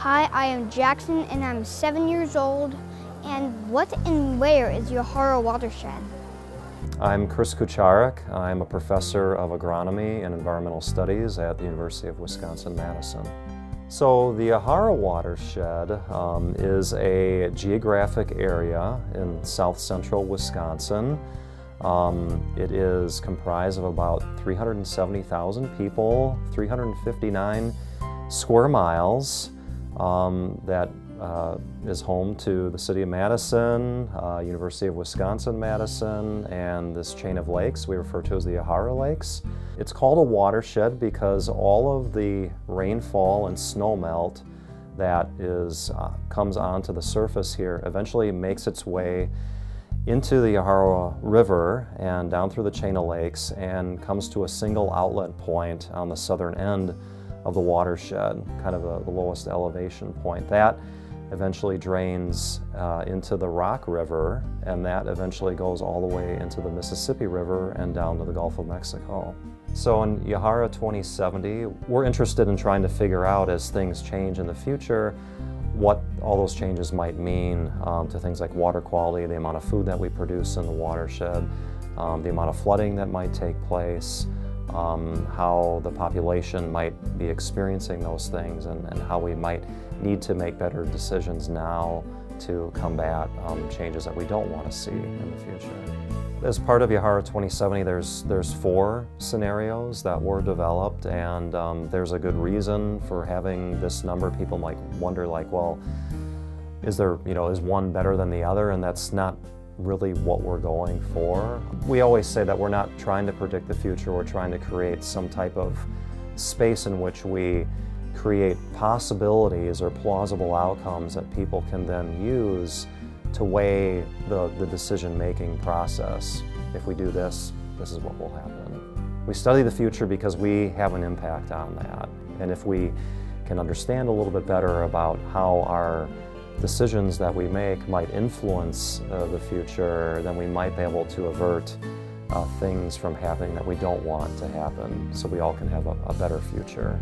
Hi, I am Jackson and I'm 7 years old. And what and where is Yahara watershed? I'm Chris Kucharek. I'm a professor of agronomy and environmental studies at the University of Wisconsin-Madison. So the Yahara watershed is a geographic area in south-central Wisconsin. It is comprised of about 370,000 people, 359 square miles that is home to the City of Madison, University of Wisconsin-Madison, and this chain of lakes we refer to as the Yahara Lakes. It's called a watershed because all of the rainfall and snowmelt that comes onto the surface here eventually makes its way into the Yahara River and down through the chain of lakes and comes to a single outlet point on the southern end of the watershed, kind of the lowest elevation point. That eventually drains into the Rock River, and that eventually goes all the way into the Mississippi River and down to the Gulf of Mexico. So in Yahara 2070, we're interested in trying to figure out, as things change in the future, what all those changes might mean to things like water quality, the amount of food that we produce in the watershed, the amount of flooding that might take place, how the population might be experiencing those things, and how we might need to make better decisions now to combat changes that we don't want to see in the future. As part of Yahara 2070, there's 4 scenarios that were developed, and there's a good reason for having this number. People might wonder, like, well, is one better than the other? And that's not really what we're going for. We always say that we're not trying to predict the future, we're trying to create some type of space in which we create possibilities or plausible outcomes that people can then use to weigh the decision-making process. If we do this, this is what will happen. We study the future because we have an impact on that. And if we can understand a little bit better about how our decisions that we make might influence the future, then we might be able to avert things from happening that we don't want to happen, so we all can have a better future.